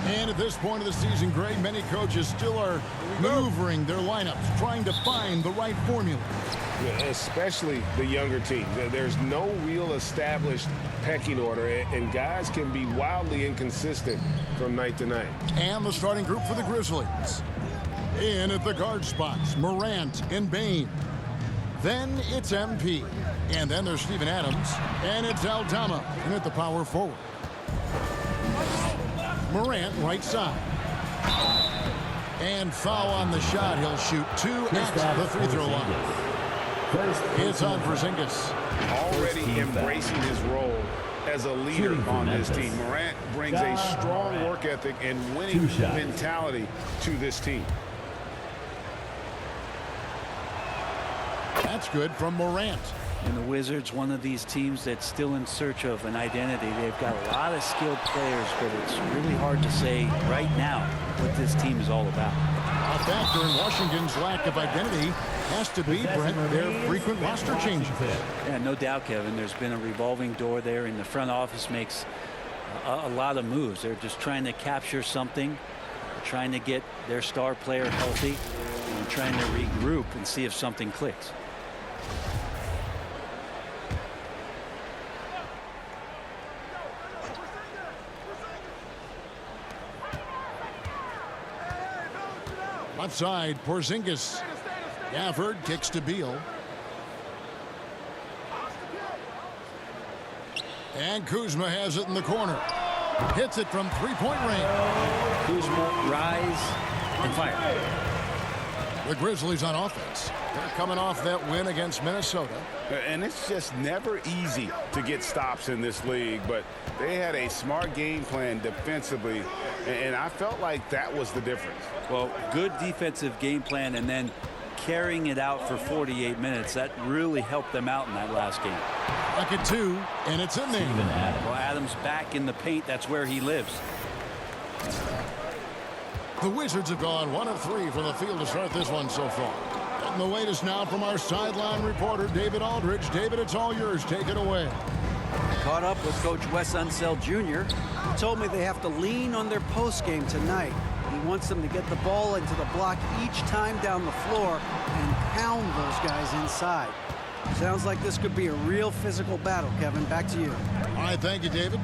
And at this point of the season, Greg, many coaches still are maneuvering their lineups, trying to find the right formula. Yeah, especially the younger teams. There's no real established pecking order, and guys can be wildly inconsistent from night to night. And the starting group for the Grizzlies. In at the guard spots, Morant and Bane. Then it's MP. And then there's Steven Adams. And it's Aldama in at the power forward. Morant right side. And foul on the shot. He'll shoot 2 at the free throw line. It's on Porzingis. Already embracing his role as a leader on this team. Morant brings a strong work ethic and winning mentality to this team. That's good from Morant. And the Wizards, one of these teams that's still in search of an identity. They've got a lot of skilled players, but it's really hard to say right now what this team is all about. A factor in Washington's lack of identity has to be, Brent, their frequent roster changes. Yeah, no doubt, Kevin. There's been a revolving door there, and the front office makes a lot of moves. They're just trying to capture something, trying to get their star player healthy, and trying to regroup and see if something clicks. Outside, Porzingis. Gafford kicks to Beal. And Kuzma has it in the corner. Hits it from three-point range. Kuzma, rise and fire. The Grizzlies on offense. They're coming off that win against Minnesota. And it's just never easy to get stops in this league, but they had a smart game plan defensively, and I felt like that was the difference. Well, good defensive game plan and then carrying it out for 48 minutes. That really helped them out in that last game. Back at 2, and it's in there. Well, Adams back in the paint. That's where he lives. The Wizards have gone 1 of 3 from the field to start this one so far. And the latest now from our sideline reporter, David Aldridge. David, it's all yours. Take it away. Caught up with Coach Wes Unseld Jr. He told me they have to lean on their post game tonight. He wants them to get the ball into the block each time down the floor and pound those guys inside. Sounds like this could be a real physical battle, Kevin. Back to you. All right, thank you, David.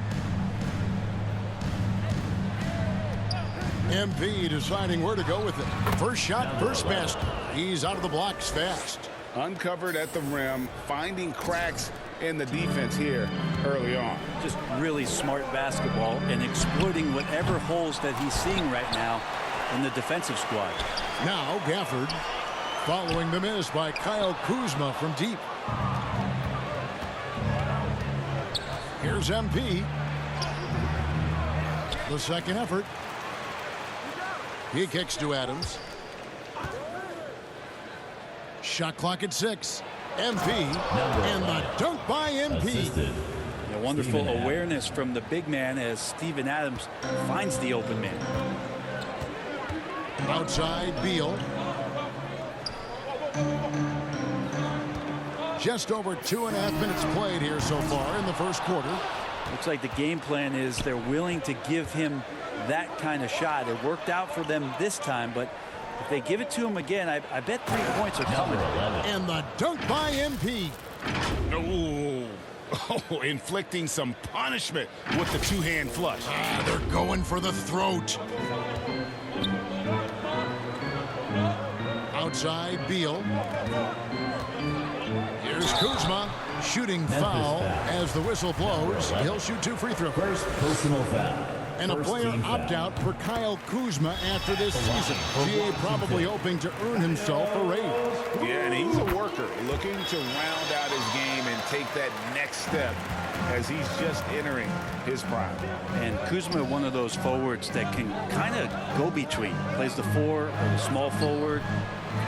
MP deciding where to go with it. First shot, first basket. He's out of the blocks fast. Uncovered at the rim, finding cracks in the defense here early on. Just really smart basketball and exploiting whatever holes that he's seeing right now in the defensive squad. Now Gafford following the miss by Kyle Kuzma from deep. Here's MP. The second effort. He kicks to Adams. Shot clock at 6. MP and the dunk by MP. A wonderful awareness from the big man as Steven Adams finds the open man. Outside Beal. Just over 2.5 minutes played here so far in the first quarter. Looks like the game plan is they're willing to give him that kind of shot. It worked out for them this time, but if they give it to him again, I bet 3 points are coming. And the dunk by MP. Oh, inflicting some punishment with the two-hand flush. They're going for the throat. Outside Beal. Here's Kuzma. Shooting foul as the whistle blows. He'll shoot 2 free throws. First personal foul. And a player opt-out for Kyle Kuzma after this season. GA probably hoping to earn himself a raise. Yeah, and he's a worker looking to round out his game and take that next step as he's just entering his prime. And Kuzma, one of those forwards that can kind of go between. Plays the 4 or the small forward.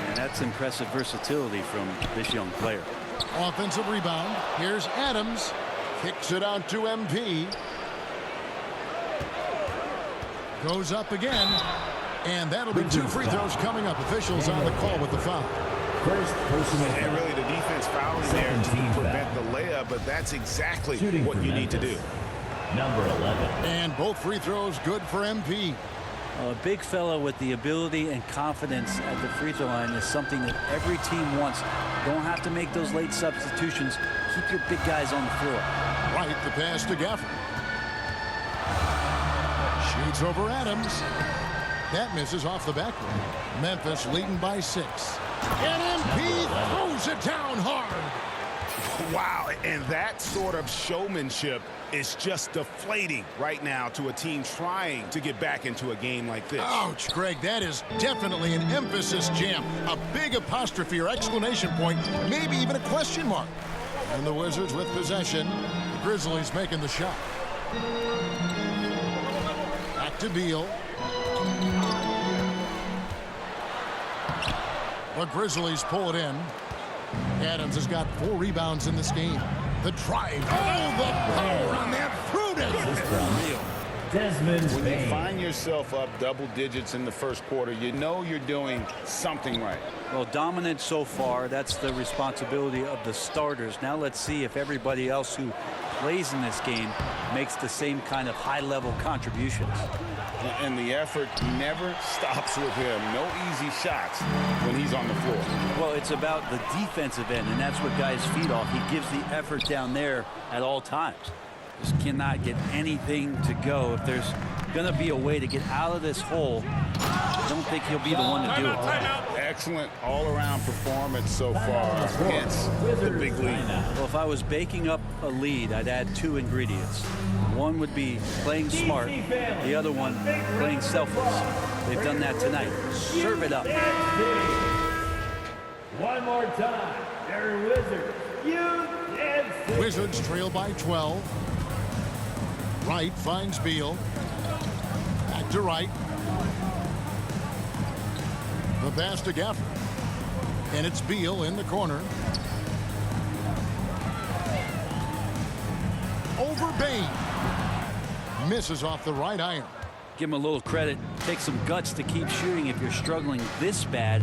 And that's impressive versatility from this young player. Offensive rebound. Here's Adams. Kicks it out to MP. Goes up again. And that'll be 2 free throws coming up. Officials on the call with the foul. First personal foul. And really the defense fouling there to prevent the layup, but that's exactly what you need to do. Number 11. And both free throws good for MP. A big fella with the ability and confidence at the free throw line is something that every team wants. Don't have to make those late substitutions. Keep your big guys on the floor. Right, the pass to Gafford. Shoots over Adams. That misses off the back rim. Memphis leading by 6. And MP throws it down hard. Wow, and that sort of showmanship is just deflating right now to a team trying to get back into a game like this. Ouch, Greg, that is definitely an emphasis jam. A big apostrophe or exclamation point, maybe even a question mark. And the Wizards with possession. The Grizzlies making the shot. Back to Beal. The Grizzlies pull it in. Adams has got 4 rebounds in this game. The drive. Oh, the power on that fruited. Desmond When you Bain. find yourself up double digits in the first quarter, you know you're doing something right. Well, dominant so far. That's the responsibility of the starters. Now let's see if everybody else who plays in this game makes the same kind of high-level contributions. And the effort never stops with him. No easy shots when he's on the floor. Well, it's about the defensive end, and that's what guys feed off. He gives the effort down there at all times. Just cannot get anything to go. If there's going to be a way to get out of this hole, I don't think he'll be the one to do it. Excellent all-around performance so far. Hence the big lead. Well, if I was baking up a lead, I'd add 2 ingredients. One would be playing smart. The other one, playing selfless. They've done that tonight. Serve it up. One more time. They're Wizards. Wizards trail by 12. Wright finds Beal. Back to Wright. The pass to Gafford. And it's Beal in the corner. Over Bain. Misses off the right iron. Give him a little credit. Take some guts to keep shooting if you're struggling this bad.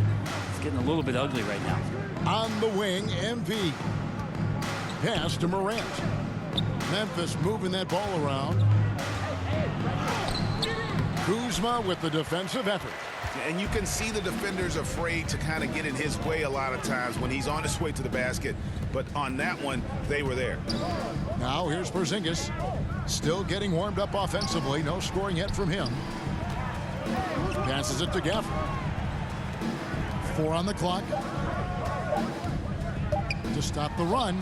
It's getting a little bit ugly right now. On the wing, MP. Pass to Morant. Memphis moving that ball around. Kuzma with the defensive effort. And you can see the defenders afraid to kind of get in his way a lot of times when he's on his way to the basket. But on that one, they were there. Now here's Porzingis. Still getting warmed up offensively. No scoring yet from him. Passes it to Gafford. 4 on the clock. To stop the run.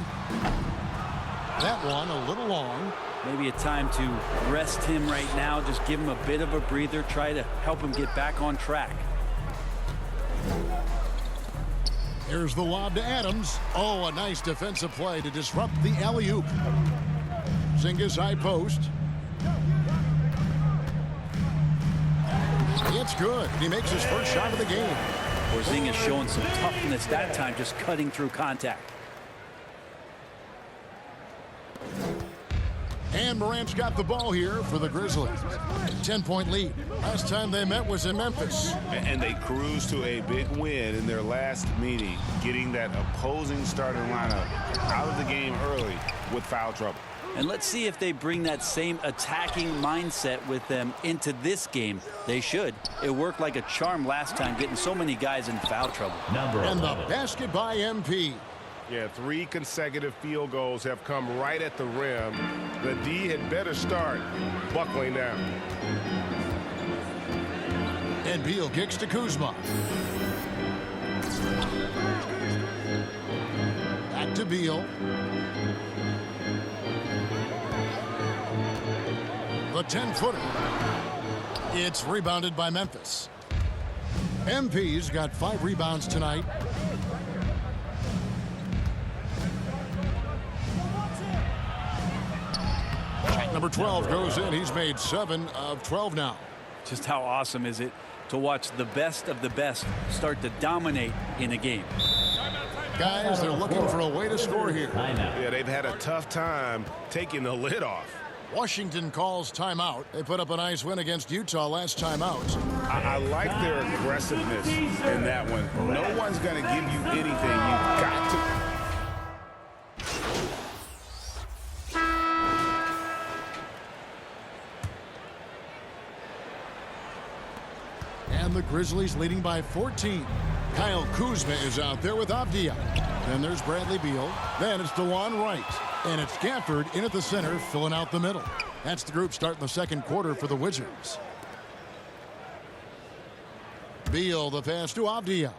That one a little long. Maybe a time to rest him right now. Just give him a bit of a breather. Try to help him get back on track. Here's the lob to Adams. Oh, a nice defensive play to disrupt the alley-oop. Porzingis high post. It's good. He makes his first shot of the game. Porzingis showing some toughness that time, just cutting through contact. And Morant's got the ball here for the Grizzlies. 10-point lead. Last time they met was in Memphis. And they cruised to a big win in their last meeting, getting that opposing starting lineup out of the game early with foul trouble. And let's see if they bring that same attacking mindset with them into this game. They should. It worked like a charm last time, getting so many guys in foul trouble. Number And the 11. basket by MP. Yeah, 3 consecutive field goals have come right at the rim. The D had better start buckling down. And Beal kicks to Kuzma. Back to Beal. The 10-footer. It's rebounded by Memphis. MP's got 5 rebounds tonight. Number 12 goes in. He's made 7 of 12 now. Just how awesome is it to watch the best of the best start to dominate in a game. Guys, they're looking for a way to score here. Timeout. Yeah, they've had a tough time taking the lid off. Washington calls timeout. They put up a nice win against Utah last time out. I like their aggressiveness in that one. No one's going to give you anything. You've got to. the Grizzlies leading by 14. Kyle Kuzma is out there with Avdia. Then there's Bradley Beal. Then it's DeJuan Wright. And it's Gafford in at the center, filling out the middle. That's the group starting the second quarter for the Wizards. Beal, the pass to Avdia.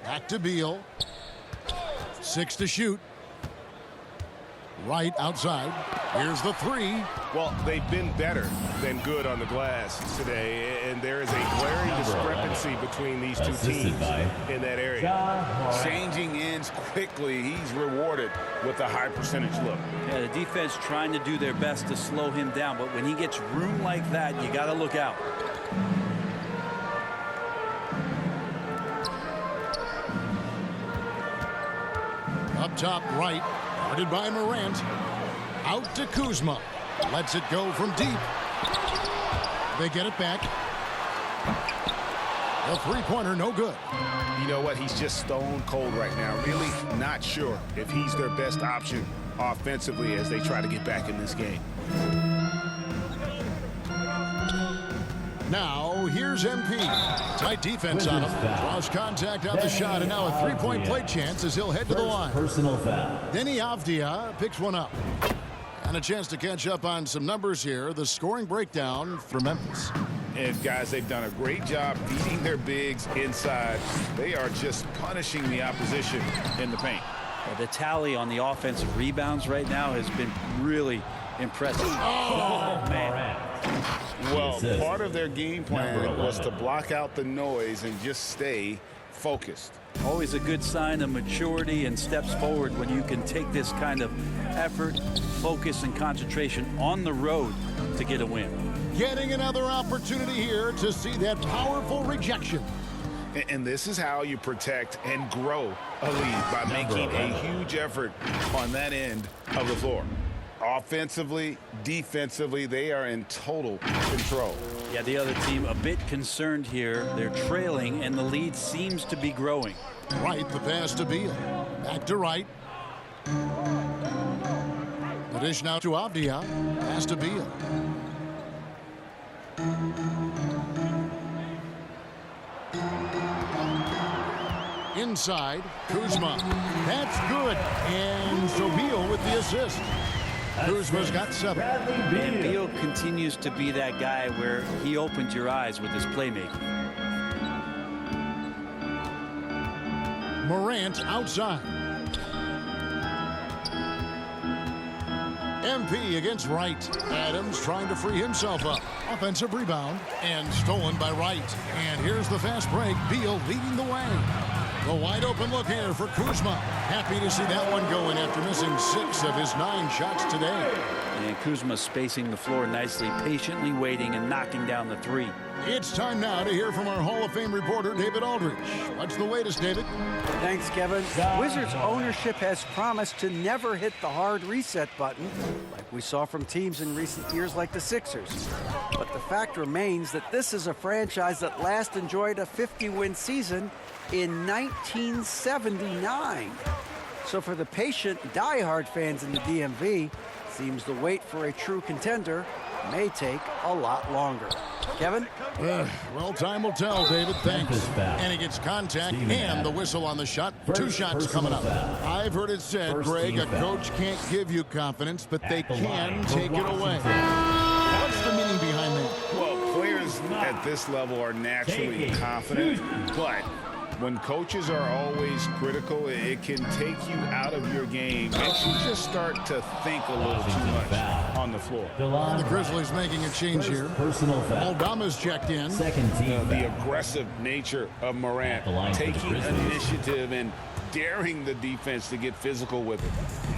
Back to Beal. 6 to shoot. Right outside. Here's the three. Well, they've been better than good on the glass today, and there is a glaring discrepancy between these two teams in that area. Changing ends quickly. He's rewarded with a high percentage look. Yeah, the defense trying to do their best to slow him down, but when he gets room like that, you got to look out. Up top right, guarded by Morant. Out to Kuzma. Lets it go from deep. They get it back. The three-pointer, no good. You know what? He's just stone cold right now. Really not sure if he's their best option offensively as they try to get back in this game. Now, here's MP. Tight defense on him. Draws contact out the shot, and now a three-point play chance as he'll head to the line. Personal foul. Denny Avdia picks one up. And a chance to catch up on some numbers here. The scoring breakdown for Memphis. And guys, they've done a great job beating their bigs inside. They are just punishing the opposition in the paint. The tally on the offensive rebounds right now has been really impressive. Oh, man. Well, part of their game plan was to block out the noise and just stay focused. Always a good sign of maturity and steps forward when you can take this kind of effort, focus, and concentration on the road to get a win. Getting another opportunity here to see that powerful rejection. And this is how you protect and grow a lead, by making a huge effort on that end of the floor. Offensively, defensively, they are in total control. Yeah, the other team a bit concerned here. They're trailing, and the lead seems to be growing. Right, the pass to Beal. Back to Wright. The dish now to Avdia. Pass to Beal. Inside, Kuzma. That's good. And so Beal with the assist. Kuzma's got 7. And Beal continues to be that guy where he opens your eyes with his playmaking. Morant outside. MP against Wright. Adams trying to free himself up. Offensive rebound and stolen by Wright. And here's the fast break. Beal leading the way. The wide open look here for Kuzma. Happy to see that one going after missing 6 of his 9 shots today. And Kuzma spacing the floor nicely, patiently waiting and knocking down the 3. It's time now to hear from our Hall of Fame reporter, David Aldridge. What's the latest, David? Thanks, Kevin. Wizards ownership has promised to never hit the hard reset button like we saw from teams in recent years like the Sixers. But the fact remains that this is a franchise that last enjoyed a 50-win season in 1979. So for the patient, diehard fans in the DMV, seems the wait for a true contender may take a lot longer. Kevin? Well, time will tell, David. Thanks. And he gets contact and the whistle on the shot. 2 shots coming up. I've heard it said, Greg, a coach can't give you confidence, but they can take it away. What's the meaning behind that? Well, players at this level are naturally confident, but when coaches are always critical, it can take you out of your game. Makes you just start to think a little too much on the floor. The Grizzlies making a change here. Personal foul. Aldama's checked in. Second team. The aggressive nature of Morant, taking initiative and daring the defense to get physical with it.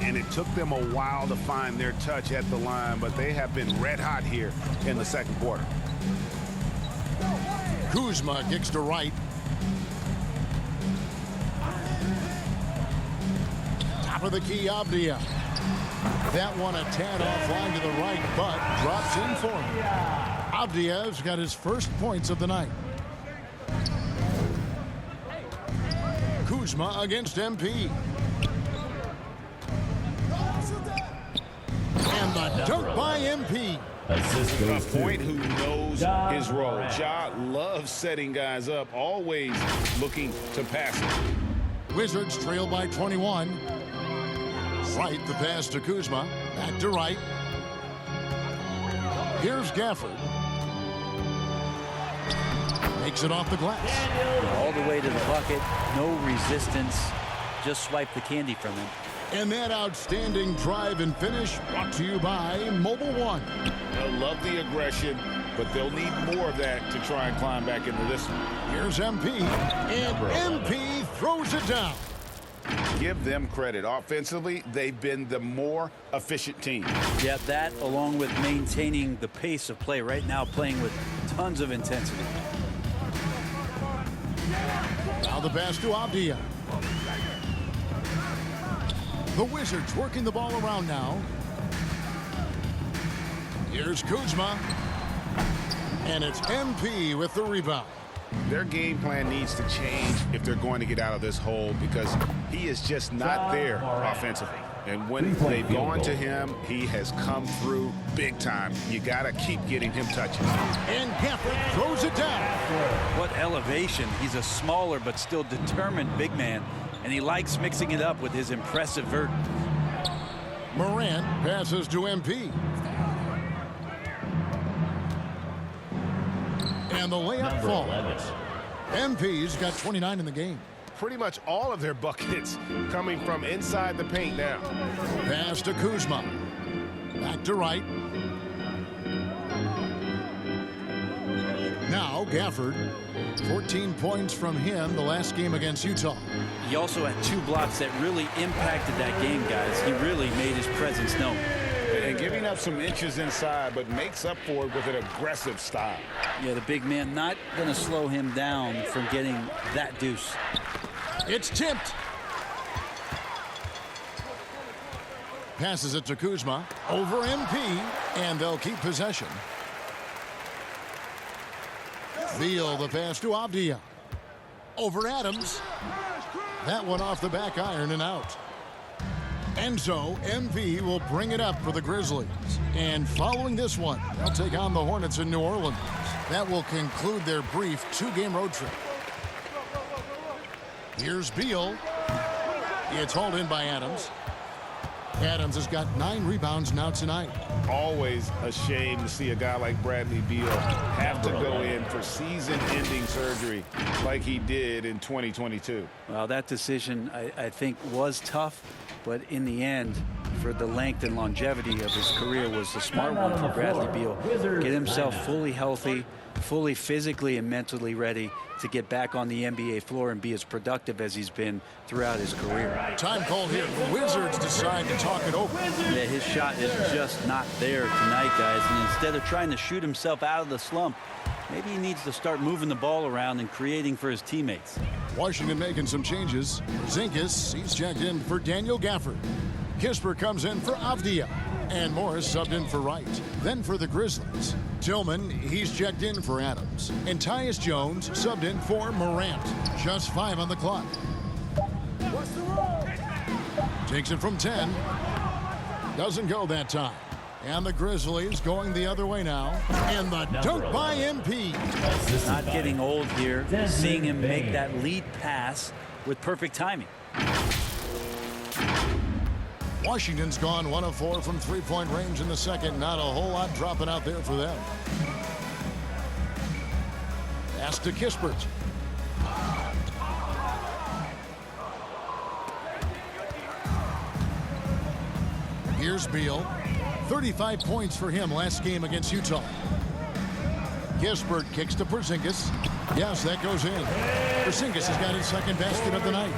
And it took them a while to find their touch at the line, but they have been red hot here in the second quarter. Kuzma kicks to Wright. Top of the key, Avdia. That one a tad offline to the right, but drops in for him. Avdia's got his first points of the night. Kuzma against MP. And And the dunk by MP. Assist A goes point to who knows Ja his role. Morant. Ja loves setting guys up, always looking to pass it. Wizards trail by 21. Right, the pass to Kuzma. Back to Wright. Here's Gafford. Makes it off the glass. All the way to the bucket. No resistance. Just swipe the candy from him. And that outstanding drive and finish brought to you by Mobile One. They'll love the aggression, but they'll need more of that to try and climb back into this one. Here's MP. And MP throws it down. Give them credit. Offensively, they've been the more efficient team. Yeah, that along with maintaining the pace of play right now, playing with tons of intensity. Now the pass to Avdia. The Wizards working the ball around now. Here's Kuzma. And it's MP with the rebound. Their game plan needs to change if they're going to get out of this hole because he is just not there offensively. And when they've gone to him, he has come through big time. You got to keep getting him touches. And Gafford throws it down. What elevation. He's a smaller but still determined big man, and he likes mixing it up with his impressive vert. Morant passes to MP. And the layup falls. MP's got 29 in the game. Pretty much all of their buckets coming from inside the paint now. Pass to Kuzma. Back to Wright. Now Gafford. 14 points from him the last game against Utah. He also had 2 blocks that really impacted that game, guys. He really made his presence known. And giving up some inches inside, but makes up for it with an aggressive style. Yeah, the big man not going to slow him down from getting that deuce. It's tipped. Passes it to Kuzma. Over MP. And they'll keep possession. Beal the pass to Avdia. Over Adams. That one off the back iron and out. And so MP will bring it up for the Grizzlies. And following this one, they'll take on the Hornets in New Orleans. That will conclude their brief 2-game road trip. Here's Beal. It's hauled in by Adams. Adams has got 9 rebounds now tonight. Always a shame to see a guy like Bradley Beal have to go in for season-ending surgery like he did in 2022. Well, that decision, I think, was tough, but in the end, for the length and longevity of his career, was the smart one for Bradley Beal. Get himself fully healthy, fully physically and mentally ready to get back on the NBA floor and be as productive as he's been throughout his career. Time called here. The Wizards decide to talk it over. Yeah, his shot is just not there tonight, guys. And instead of trying to shoot himself out of the slump, maybe he needs to start moving the ball around and creating for his teammates. Washington making some changes. Zinkas, he's checked in for Daniel Gafford. Kisper comes in for Avdia. And Morris subbed in for Wright. Then for the Grizzlies, Tillman, he's checked in for Adams. And Tyus Jones subbed in for Morant. Just 5 on the clock. Takes it from 10. Doesn't go that time. And the Grizzlies going the other way now. And the dunk by MP. Not getting old here. Seeing him make that lead pass with perfect timing. Washington's gone 1 of 4 from 3-point range in the second. Not a whole lot dropping out there for them. Pass to Kispert. Here's Beal. 35 points for him last game against Utah. Kispert kicks to Porzingis. Yes, that goes in. Porzingis has got his second basket of the night.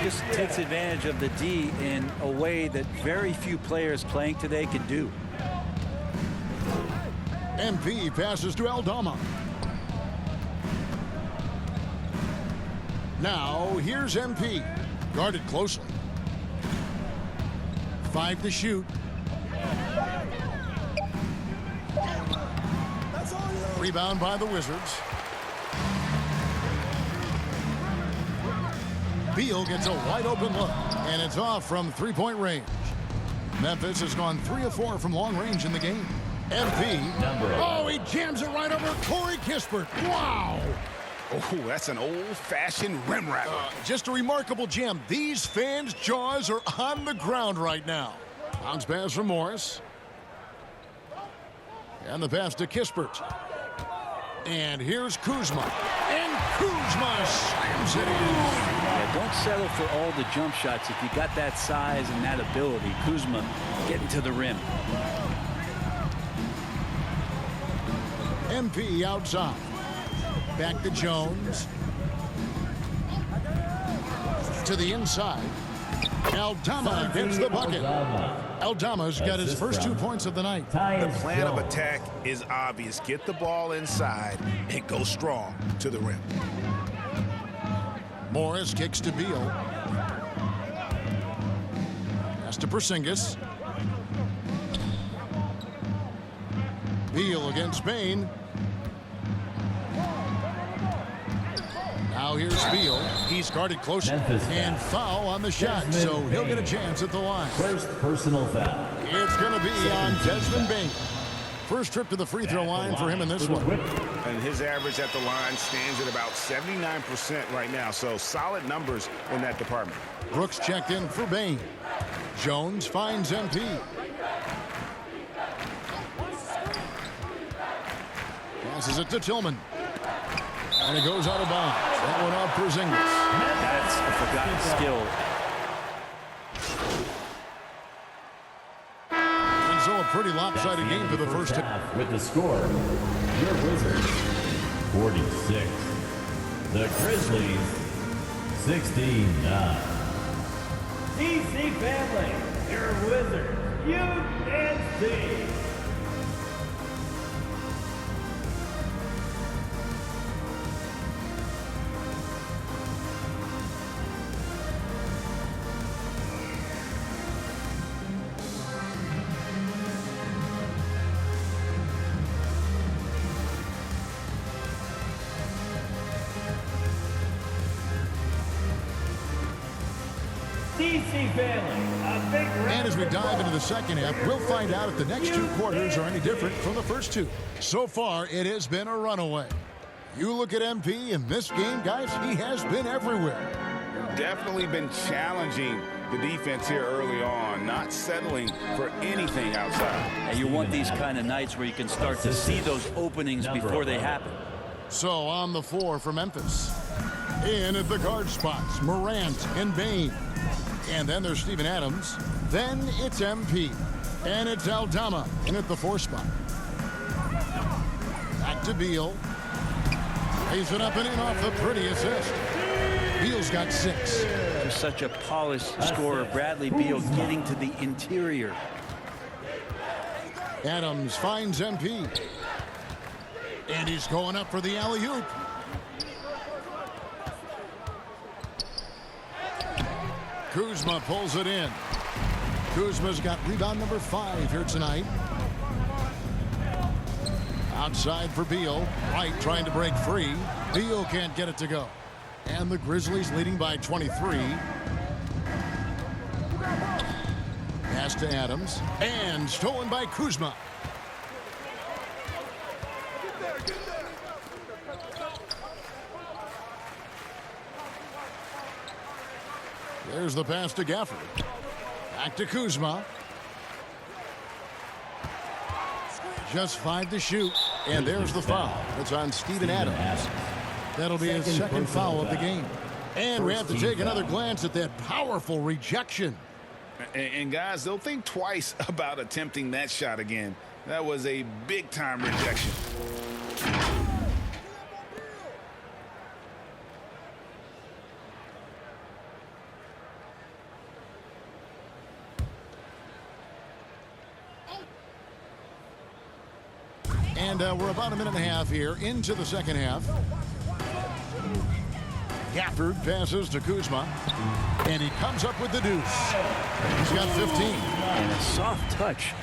Just takes advantage of the D in a way that very few players playing today can do. MP passes to Aldama. Now, here's MP. Guarded closely. 5 to shoot. Rebound by the Wizards. Beal gets a wide open look, and it's off from 3-point range. Memphis has gone 3 of 4 from long range in the game. MP. Oh, he jams it right over Corey Kispert. Wow. Oh, that's an old-fashioned rim wrapper. Just a remarkable jam. These fans' jaws are on the ground right now. Bounce pass from Morris. And the pass to Kispert. And here's Kuzma. And Kuzma slams it in. Yeah, don't settle for all the jump shots if you got that size and that ability. Kuzma getting to the rim. MP outside. Back to Jones. To the inside. Aldama gets the bucket. Aldama's got his first 2 points of the night. The plan of attack is obvious. Get the ball inside and go strong to the rim. Morris kicks to Beal. Pass to Porzingis. Beal against Bane. Now here's Beal. He's guarded close and foul on the shot, so he'll get a chance at the line. First personal foul. It's going to be on Desmond Bane. First trip to the free throw line for him in this one. And his average at the line stands at about 79% right now, so solid numbers in that department. Brooks checked in for Bane. Jones finds MP. Passes it to Tillman. And it goes out of bounds. That one off Porzingis. That's a forgotten skill. And so a pretty lopsided game for the first half. With the score, your Wizards 46. The Grizzlies 69. DC family, your Wizards, UNC. And as we dive into the second half, we'll find out if the next 2 quarters are any different from the first 2. So far, it has been a runaway. You look at MP in this game, guys, he has been everywhere. Definitely been challenging the defense here early on, not settling for anything outside. And you want these kind of nights where you can start to see those openings before they happen. So on the floor for Memphis. In at the guard spots, Morant and Bane. And then there's Steven Adams. Then it's MP. And it's Aldama in at the 4 spot. Back to Beal. Lays it up and in off the pretty assist. Beal's got 6. Just such a polished scorer. Bradley Beal getting to the interior. Adams finds MP. And he's going up for the alley-oop. Kuzma pulls it in. Kuzma's got rebound number 5 here tonight. Outside for Beal. White trying to break free. Beal can't get it to go. And the Grizzlies leading by 23. Pass to Adams. And stolen by Kuzma. There's the pass to Gafford. Back to Kuzma. Just 5 to shoot. And there's the foul. It's on Steven Adams. That'll be his second foul of the game. And we have to take another glance at that powerful rejection. And guys, they'll think twice about attempting that shot again. That was a big-time rejection. And we're about a minute and a half here into the second half. Gafford passes to Kuzma. And he comes up with the deuce. He's got 15. And a soft touch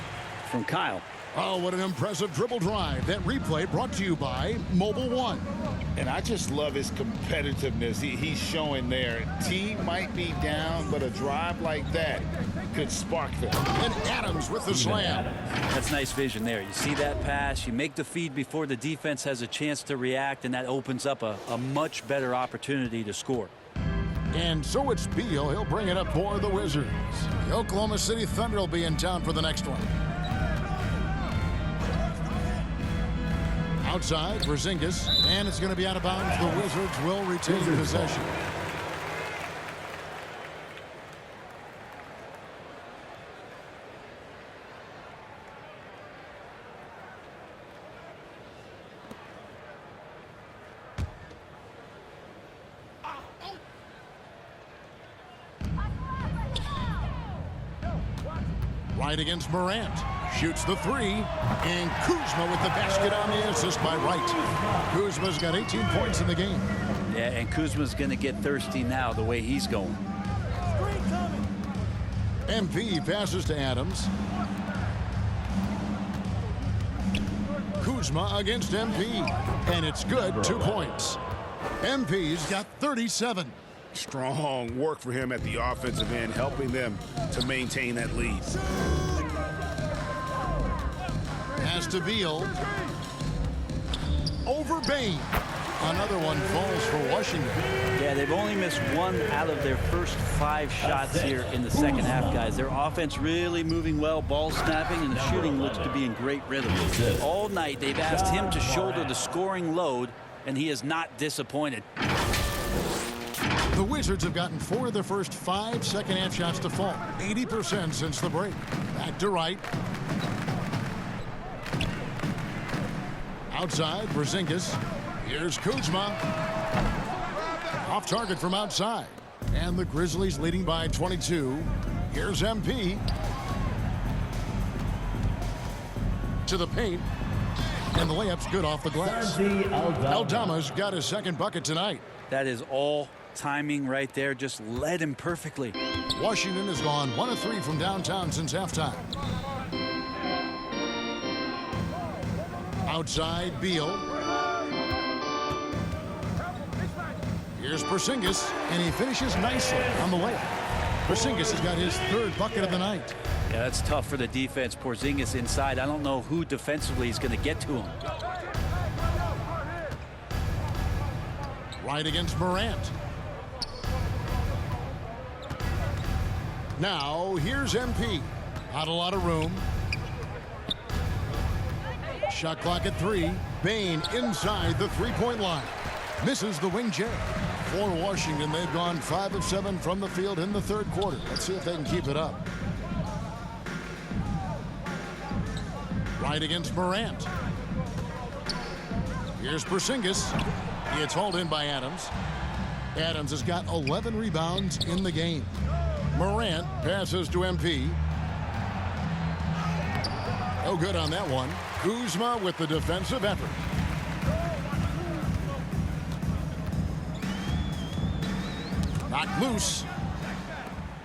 from Kyle. Oh, what an impressive dribble drive. That replay brought to you by Mobile One. And I just love his competitiveness he's showing there. Team might be down, but a drive like that could spark them. And Adams with the slam. That's nice vision there. You see that pass, you make the feed before the defense has a chance to react, and that opens up a much better opportunity to score. And so it's Beal. He'll bring it up for the Wizards. The Oklahoma City Thunder will be in town for the next one. Outside, Porzingis, and it's going to be out of bounds. The Wizards will retain possession. Right against Morant. Shoots the three. And Kuzma with the basket on the assist by Wright. Kuzma's got 18 points in the game. Yeah, and Kuzma's going to get thirsty now the way he's going. MP passes to Adams. Kuzma against MP. And it's good. 2 points. MP's got 37. Strong work for him at the offensive end, helping them to maintain that lead. Pass to Beal. Over Bane. Another one falls for Washington. Yeah, they've only missed 1 out of their first 5 shots here in the second half, guys. Their offense really moving well, ball snapping, and the shooting looks to be in great rhythm. All night they've asked him to shoulder the scoring load, and he is not disappointed. The Wizards have gotten 4 of their first 5 second-half shots to fall. 80% since the break. Back to Wright. Outside, Porzingis. Here's Kuzma. Off target from outside. And the Grizzlies leading by 22. Here's MP. To the paint. And the layup's good off the glass. Aldama's got his second bucket tonight. That is all timing right there. Just led him perfectly. Washington has gone 1 of 3 from downtown since halftime. Outside, Beal. Here's Porzingis, and he finishes nicely on the layup. Porzingis has got his 3rd bucket of the night. Yeah, that's tough for the defense. Porzingis inside. I don't know who defensively is going to get to him. Right against Morant. Now, here's MP. Not a lot of room. Shot clock at 3. Bane inside the three-point line. Misses the wing J. For Washington, they've gone 5 of 7 from the field in the 3rd quarter. Let's see if they can keep it up. Right against Morant. Here's Porzingis. It's hauled in by Adams. Adams has got 11 rebounds in the game. Morant passes to MP. No good on that one. Kuzma with the defensive effort. Knocked loose.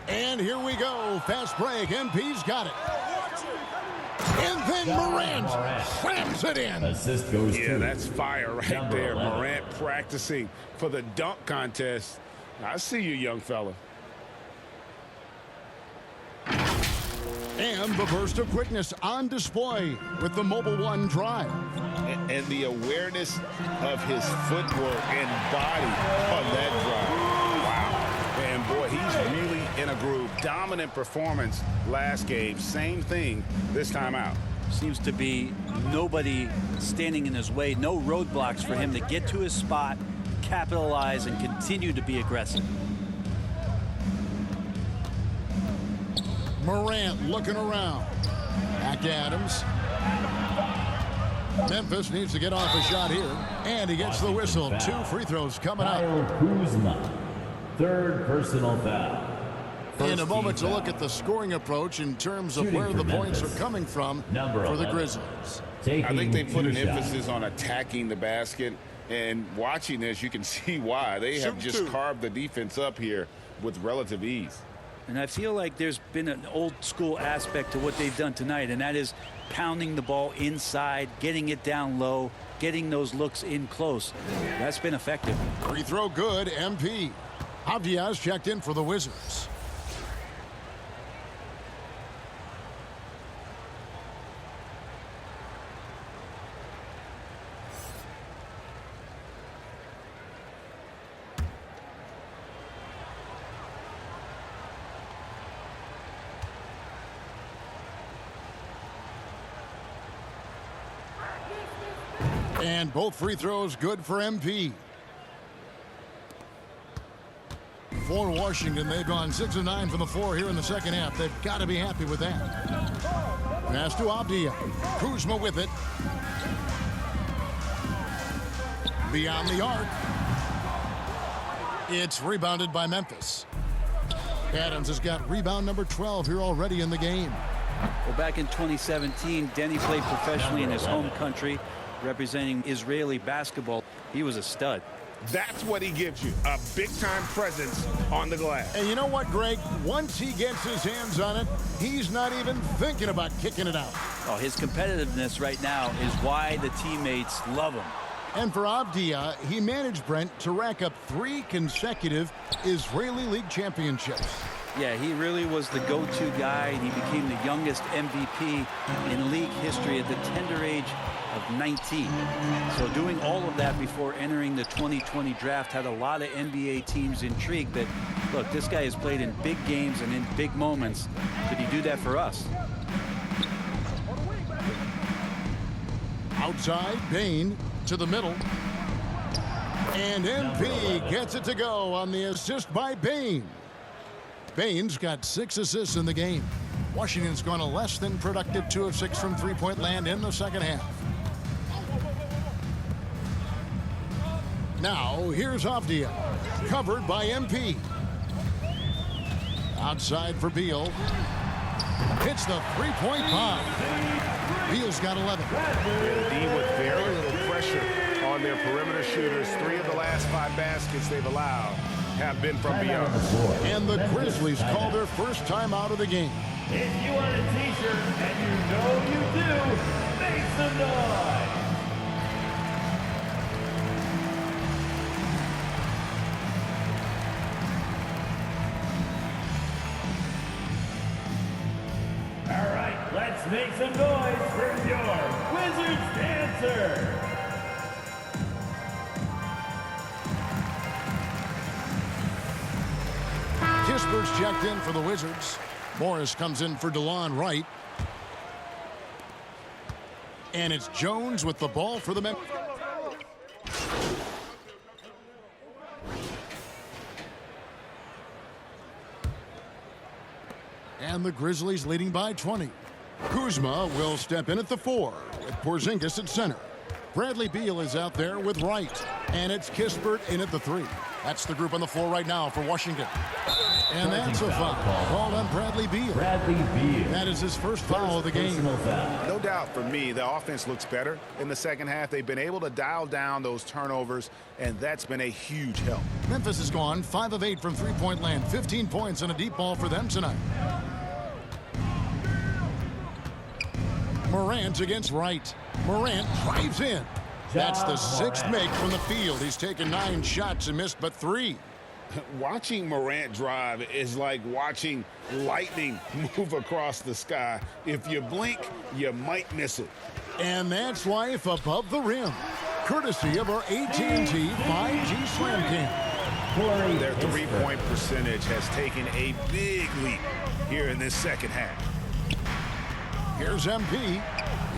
And here we go. Fast break. MP's got it. And then Morant slams it in. Assist goes to. Yeah, that's fire right there. 11. Morant practicing for the dunk contest. I see you, young fella. And the burst of quickness on display with the Mobile One drive. And the awareness of his footwork and body on that drive. Wow. And boy, he's really in a groove. Dominant performance last game. Same thing this time out. Seems to be nobody standing in his way. No roadblocks for him to get to his spot, capitalize, and continue to be aggressive. Morant looking around. Back to Adams. Memphis needs to get off a shot here. And he gets the whistle. 2 free throws coming up. Kyle Kuzma, 3rd personal foul. In a moment to look at the scoring approach in terms of Shooting where for the points Memphis. are coming from Number for the 11. Grizzlies. I think they put an 2 shots. emphasis on attacking the basket. And watching this, you can see why. They have just carved the defense up here with relative ease. And I feel like there's been an old school aspect to what they've done tonight, and that is pounding the ball inside, getting it down low, getting those looks in close. That's been effective. Free throw good, MP. Avdia's checked in for the Wizards. And both free throws good for MP. For Washington, they've gone 6 of 9 from the floor here in the second half. They've got to be happy with that. Pass to Avdia. Kuzma with it. Beyond the arc. It's rebounded by Memphis. Adams has got rebound number 12 here already in the game. Well, back in 2017, Denny played professionally in his home country, representing Israeli basketball. He was a stud. That's what he gives you, a big-time presence on the glass. And you know what, Greg? Once he gets his hands on it, he's not even thinking about kicking it out. Oh, his competitiveness right now is why the teammates love him. And for Avdia, he managed, Brent, to rack up 3 consecutive Israeli League championships. Yeah, he really was the go-to guy, and he became the youngest MVP in league history at the tender age of 19. So doing all of that before entering the 2020 draft had a lot of NBA teams intrigued that, look, this guy has played in big games and in big moments. Could he do that for us? Outside, Bane to the middle. And MP gets it to go on the assist by Bane. Bane's got 6 assists in the game. Washington's gone a less than productive 2 of 6 from three-point land in the second half. Now, here's Avdia, covered by MP. Outside for Beal. Hits the three-point bomb. Beal's got 11. D with very little pressure on their perimeter shooters. 3 of the last 5 baskets they've allowed have been from beyond. And the Grizzlies call their first time out of the game. If you want a t-shirt, and you know you do, make some noise! All right, let's make some noise for your Wizards dancer! Kispert's checked in for the Wizards. Morris comes in for DeLon Wright. And it's Jones with the ball for the men. And the Grizzlies leading by 20. Kuzma will step in at the 4 with Porzingis at center. Bradley Beal is out there with Wright. And it's Kispert in at the 3. That's the group on the floor right now for Washington. And that's a foul called on Bradley Beal. Bradley Beal. That is his first foul of the game. No doubt for me, the offense looks better in the second half. They've been able to dial down those turnovers, and that's been a huge help. Memphis has gone 5 of 8 from three-point land. 15 points and a deep ball for them tonight. Morant against Wright. Morant drives in. That's the 6th make from the field. He's taken 9 shots and missed but 3. Watching Morant drive is like watching lightning move across the sky. If you blink, you might miss it. And that's life above the rim. Courtesy of our AT&T 5G Slam Cam. Their three-point percentage has taken a big leap here in this second half. Here's MP.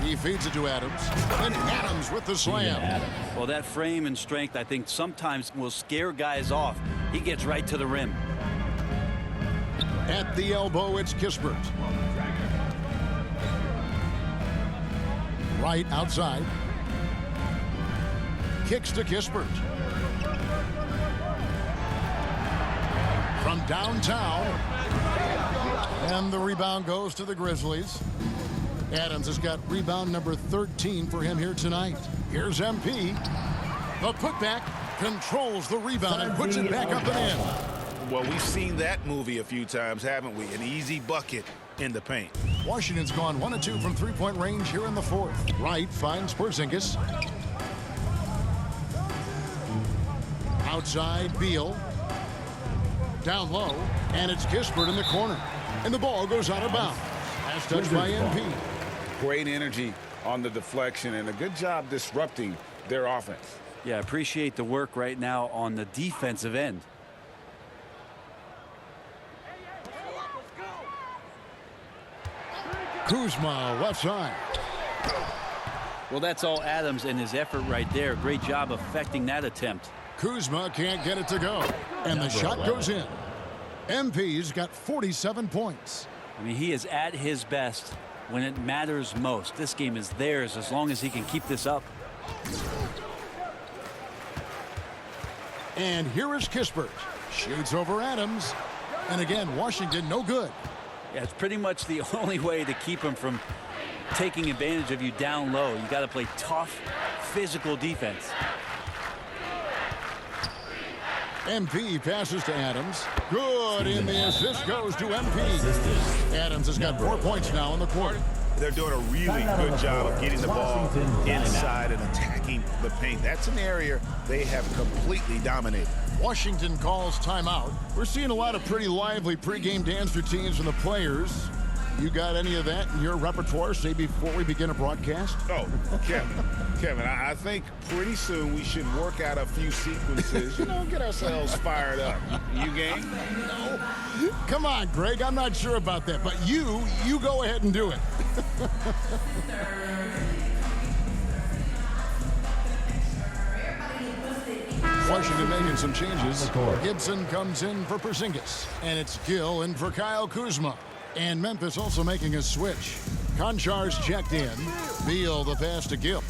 He feeds it to Adams. And Adams with the slam. Well, that frame and strength, I think, sometimes will scare guys off. He gets right to the rim. At the elbow, it's Kispert. Right outside. Kicks to Kispert. From downtown. And the rebound goes to the Grizzlies. Adams has got rebound number 13 for him here tonight. Here's MP. The putback controls the rebound and puts it back up and in. Well, we've seen that movie a few times, haven't we? An easy bucket in the paint. Washington's gone 1 of 2 from three-point range here in the fourth. Wright finds Porzingis. Outside, Beal. Down low, and it's Kispert in the corner. And the ball goes out of bounds. Pass touched by MP. Great energy on the deflection and a good job disrupting their offense. Yeah, appreciate the work right now on the defensive end. Kuzma, left side. Well, that's all Adams and his effort right there. Great job affecting that attempt. Kuzma can't get it to go. And the shot goes in. MP's got 47 points. I mean, he is at his best when it matters most. This game is theirs as long as he can keep this up. And here is Kispert. Shoots over Adams. And again, Washington no good. Yeah, it's pretty much the only way to keep him from taking advantage of you down low. You got to play tough, physical defense. MP passes to Adams. Good, and the assist goes to MP. Adams has got 4 points now in the quarter. They're doing a really good job of getting the ball inside and attacking the paint. That's an area they have completely dominated. Washington calls timeout. We're seeing a lot of pretty lively pregame dance routines from the players. You got any of that in your repertoire, say, before we begin a broadcast? Oh, Kevin, I think pretty soon we should work out a few sequences, get ourselves fired up. You game? No. Come on, Greg, I'm not sure about that, but you go ahead and do it. Washington making some changes. Gibson comes in for Porzingis, and it's Gill in for Kyle Kuzma. And Memphis also making a switch. Konchar's checked in. Beal the pass to Gill.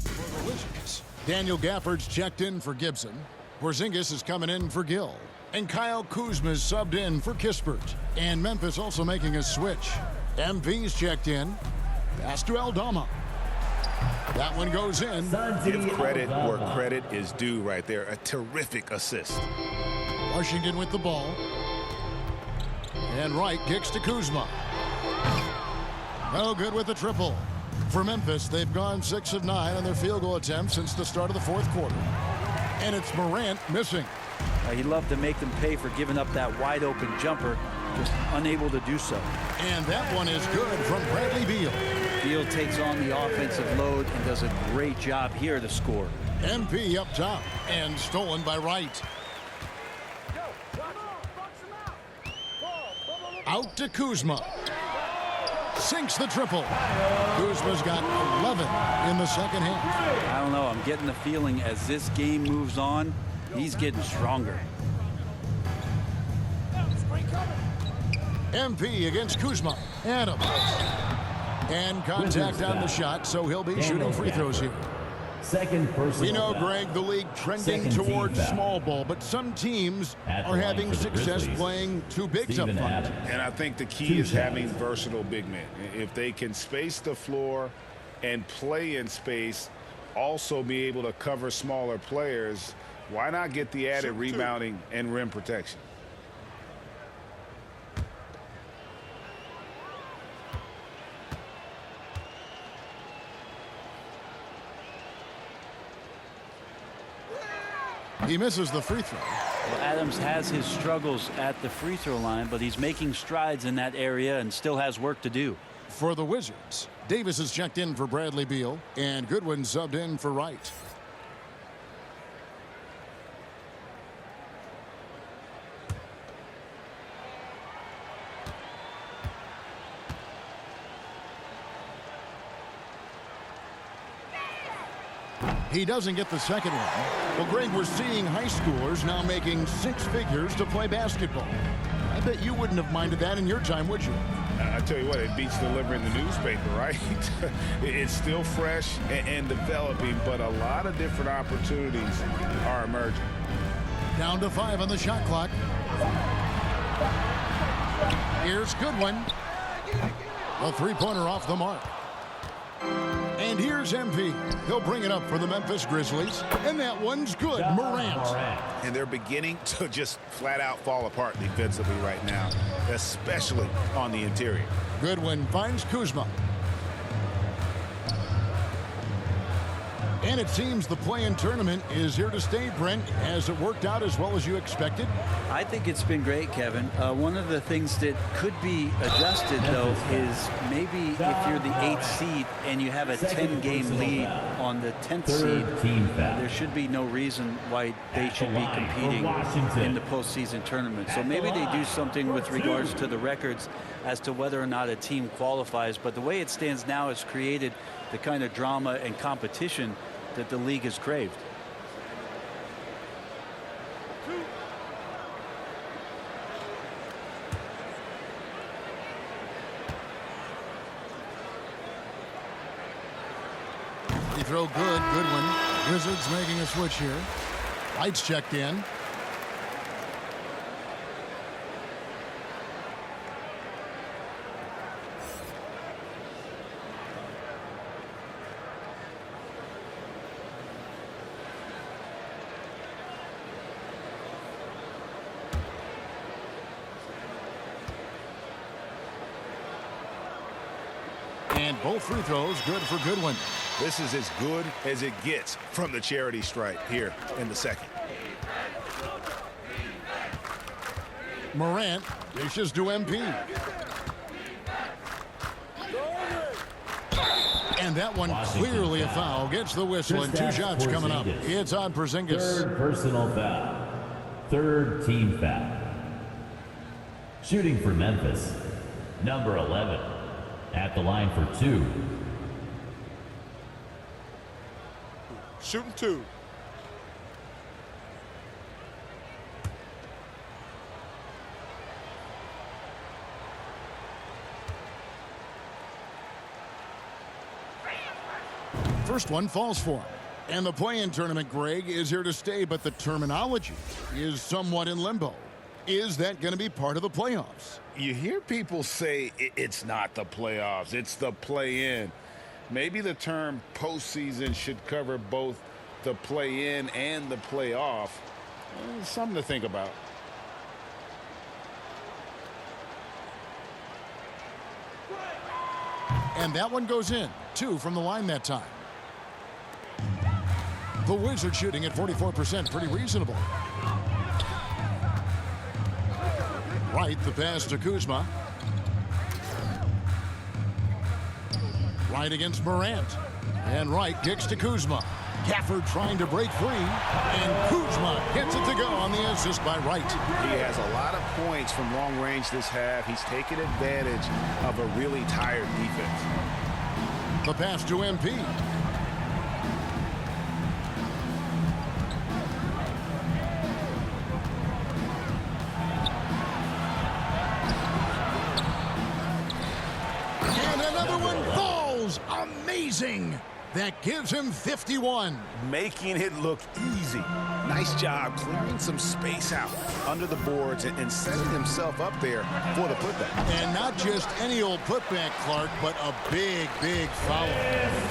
For the Wizards, Daniel Gafford's checked in for Gibson. Porzingis is coming in for Gill. And Kyle Kuzma's subbed in for Kispert. And Memphis also making a switch. MP's checked in. Pass to Aldama. That one goes in. Give credit where credit is due right there. A terrific assist. Washington with the ball. And Wright kicks to Kuzma. No good with the triple. For Memphis, they've gone 6 of 9 on their field goal attempts since the start of the fourth quarter. And it's Morant missing. He'd love to make them pay for giving up that wide open jumper, just unable to do so. And that one is good from Bradley Beal. Beal takes on the offensive load and does a great job here to score. MP up top and stolen by Wright. Out to Kuzma. Sinks the triple. Kuzma's got 11 in the second half. I don't know. I'm getting the feeling as this game moves on, he's getting stronger. MP against Kuzma. Adams. And contact on the shot, so he'll be shooting free throws here. Second personal We know, foul. Greg, the league trending Second team towards foul. small ball, but some teams At the are line having for the success Grizzlies, playing two bigs up Steven front. Adams. And I think the key 2 is having shots. versatile big men. If they can space the floor and play in space, also be able to cover smaller players, why not get the added rebounding and rim protection? He misses the free throw. Well, Adams has his struggles at the free throw line, but he's making strides in that area and still has work to do. For the Wizards, Davis is checked in for Bradley Beal, and Goodwin subbed in for Wright. He doesn't get the second one. Well, Greg, we're seeing high schoolers now making 6 figures to play basketball. I bet you wouldn't have minded that in your time, would you? I tell you what, it beats delivering the newspaper, right? It's still fresh and developing, but a lot of different opportunities are emerging. Down to 5 on the shot clock. Here's Goodwin. A three-pointer off the mark. And here's MP. He'll bring it up for the Memphis Grizzlies. And that one's good. Morant. And they're beginning to just flat out fall apart defensively right now, especially on the interior. Goodwin finds Kuzma. And it seems the play-in tournament is here to stay, Brent. Has it worked out as well as you expected? I think it's been great, Kevin. One of the things that could be adjusted, though, is maybe if you're the 8th seed and you have a 10-game lead on the 10th seed, there should be no reason why they should be competing in the postseason tournament. So maybe they do something with regards to the records as to whether or not a team qualifies. But the way it stands now has created the kind of drama and competition that the league has craved. He throw good. Goodwin. Wizards making a switch here. Lights checked in. And both free throws good for Goodwin. This is as good as it gets from the charity stripe here in the second. Morant dishes to MP. And that one clearly a foul. Gets the whistle and 2 shots coming up. It's on Porzingis. Third personal foul. Third team foul. Shooting for Memphis, number 11. At the line for 2. Shooting 2. First one falls for him. And the play-in tournament, Greg, is here to stay, but the terminology is somewhat in limbo. Is that going to be part of the playoffs? You hear people say it's not the playoffs, it's the play-in. Maybe the term postseason should cover both the play-in and the playoff. Something to think about. And that one goes in. 2 from the line that time. The Wizards shooting at 44%. Pretty reasonable. Wright, the pass to Kuzma. Wright against Morant. And Wright kicks to Kuzma. Gafford trying to break free. And Kuzma gets it to go on the assist by Wright. He has a lot of points from long range this half. He's taken advantage of a really tired defense. The pass to MP. And another one falls. Amazing. That gives him 51. Making it look easy. Nice job clearing some space out under the boards and setting himself up there for the putback. And not just any old putback, Clark, but a big, big foul.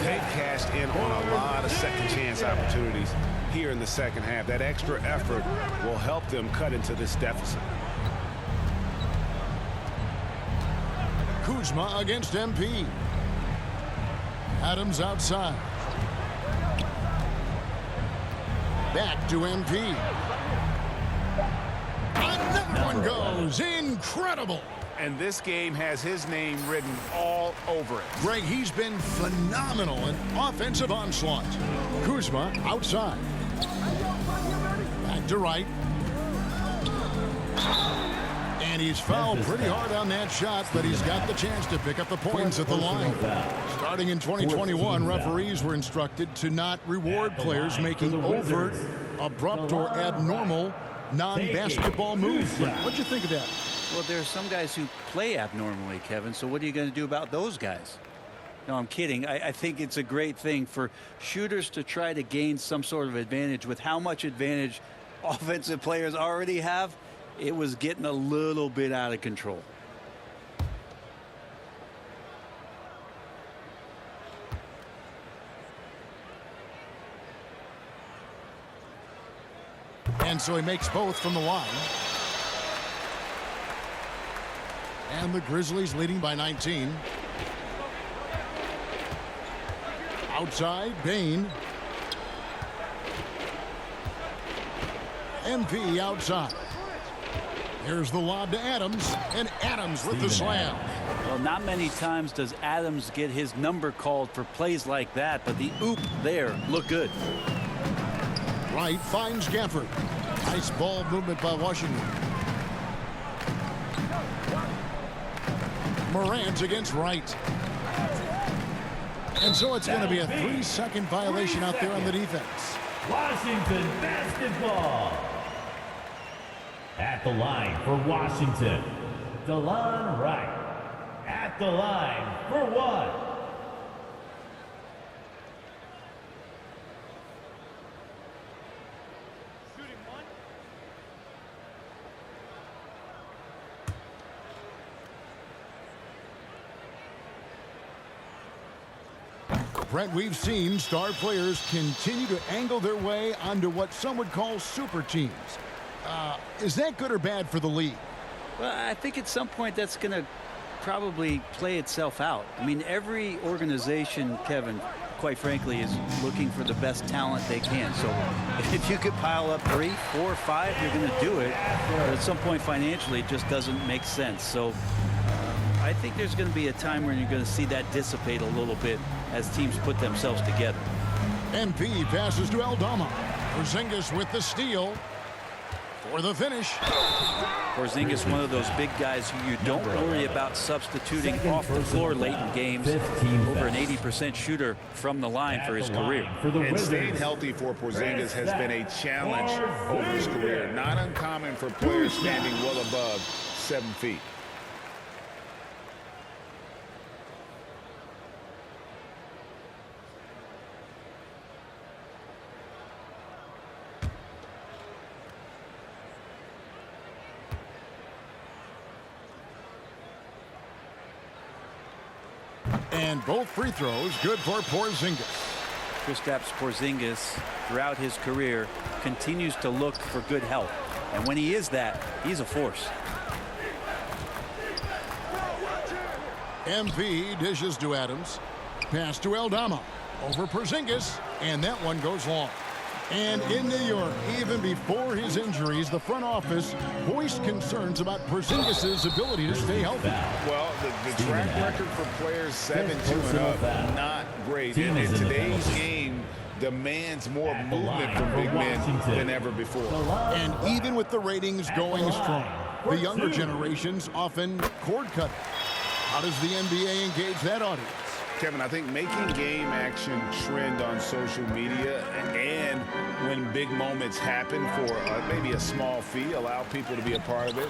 They cashed in on a lot of second chance opportunities here in the second half. That extra effort will help them cut into this deficit. Kuzma against MP. Adams outside. Back to MP. Another one goes. Incredible. And this game has his name written all over it. Greg, he's been phenomenal in offensive onslaught. Kuzma outside. Back to Wright. And he's fouled pretty hard on that shot, but he's got the chance to pick up the points at the line. Starting in 2021, referees were instructed to not reward players making overt, abrupt, or abnormal non-basketball moves. What'd you think of that? Well, there are some guys who play abnormally, Kevin, so what are you going to do about those guys? No, I'm kidding. I think it's a great thing for shooters to try to gain some sort of advantage. With how much advantage offensive players already have, it was getting a little bit out of control. And so he makes both from the line. And the Grizzlies leading by 19. Outside, Bane. MP outside. Here's the lob to Adams, and Adams with the slam. Well, not many times does Adams get his number called for plays like that, but the oop there looked good. Wright finds Gafford. Nice ball movement by Washington. Morant against Wright. And so it's going to be a 3-second violation out there on the defense. Washington basketball. At the line for Washington, DeLon Wright. At the line for one. Brent, we've seen star players continue to angle their way onto what some would call super teams. Is that good or bad for the league? Well, I think at some point that's going to probably play itself out. I mean, every organization, Kevin, quite frankly, is looking for the best talent they can. So if you could pile up 3, 4, 5, you're going to do it. But at some point financially, it just doesn't make sense. So I think there's going to be a time when you're going to see that dissipate a little bit as teams put themselves together. MP passes to Aldama. Porzingis with the steal for the finish. Porzingis, one of those big guys who you don't worry about substituting off the floor late in games. Over an 80% shooter from the line for his career. And staying healthy for Porzingis has been a challenge over his career. Not uncommon for players standing well above 7 feet. And both free throws good for Porzingis. Kristaps Porzingis, throughout his career, continues to look for good health. And when he is that, he's a force. MP dishes to Adams. Pass to Aldama. Over Porzingis. And that one goes long. And in New York, even before his injuries, the front office voiced concerns about Porzingis' ability to stay healthy. Well, the track record for players 7-2 and up, not great. And in today's game, demands more movement from big men than ever before. And even with the ratings going strong, the younger generations often cord cut. How does the NBA engage that audience? Kevin, I think making game action trend on social media and when big moments happen for maybe a small fee, allow people to be a part of it.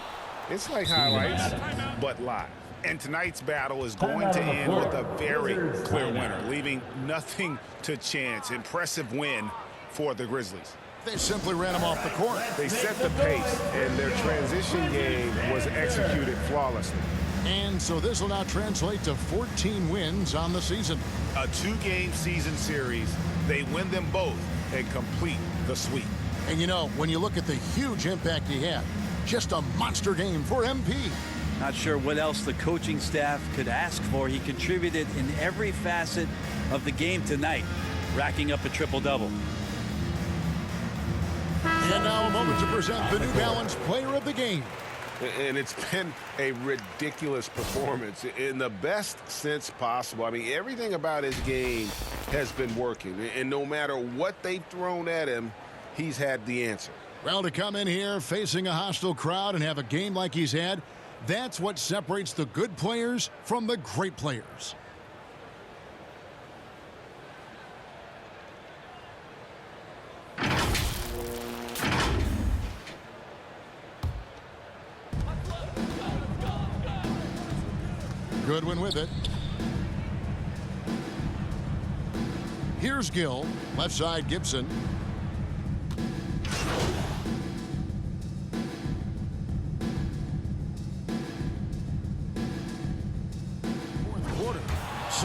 It's like highlights, but live. And tonight's battle is going to end with a very clear winner, leaving nothing to chance. Impressive win for the Grizzlies. They simply ran him off the court. They set the pace, and their transition game was executed flawlessly. And so this will now translate to 14 wins on the season. A 2-game season series. They win them both and complete the sweep. And you know, when you look at the huge impact he had, just a monster game for MP. Not sure what else the coaching staff could ask for. He contributed in every facet of the game tonight, racking up a triple-double. And now a moment to present the New Balance Player of the Game. And it's been a ridiculous performance in the best sense possible. I mean, everything about his game has been working. And no matter what they've thrown at him, he's had the answer. Well, to come in here facing a hostile crowd and have a game like he's had, that's what separates the good players from the great players. Goodwin with it. Here's Gill. Left side, Gibson. Fourth quarter.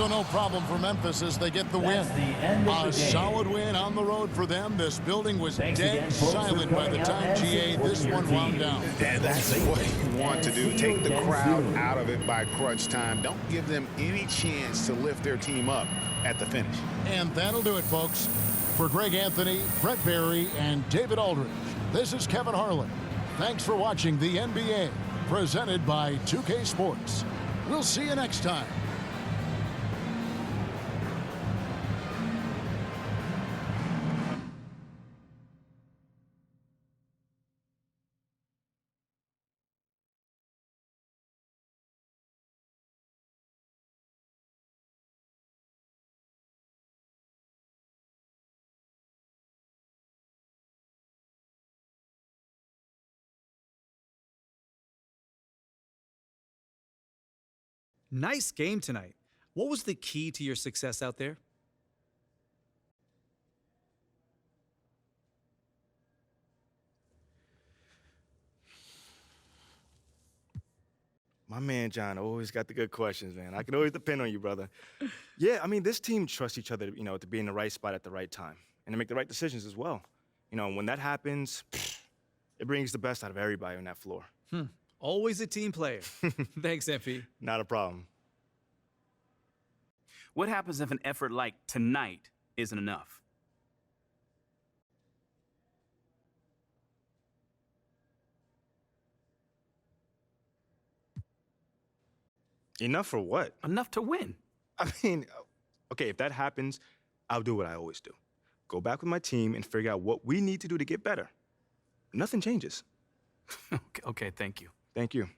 So no problem for Memphis as they get the win. That's the end of A the game. solid win on the road for them. This building was Thanks dead again, folks, for silent by the coming out time and GA this supporting one your wound team. down. And that's what you want to do. Take the crowd out of it by crunch time. Don't give them any chance to lift their team up at the finish. And that'll do it, folks. For Greg Anthony, Brett Barry, and David Aldridge, this is Kevin Harlan. Thanks for watching the NBA, presented by 2K Sports. We'll see you next time. Nice game tonight. What was the key to your success out there? My man John always got the good questions, man. I can always depend on you, brother. Yeah, I mean, this team trusts each other, to be in the right spot at the right time and to make the right decisions as well. When that happens, it brings the best out of everybody on that floor. Always a team player. Thanks, MP. Not a problem. What happens if an effort like tonight isn't enough? Enough for what? Enough to win. I mean, okay, if that happens, I'll do what I always do. Go back with my team and figure out what we need to do to get better. Nothing changes. Okay, thank you. Thank you.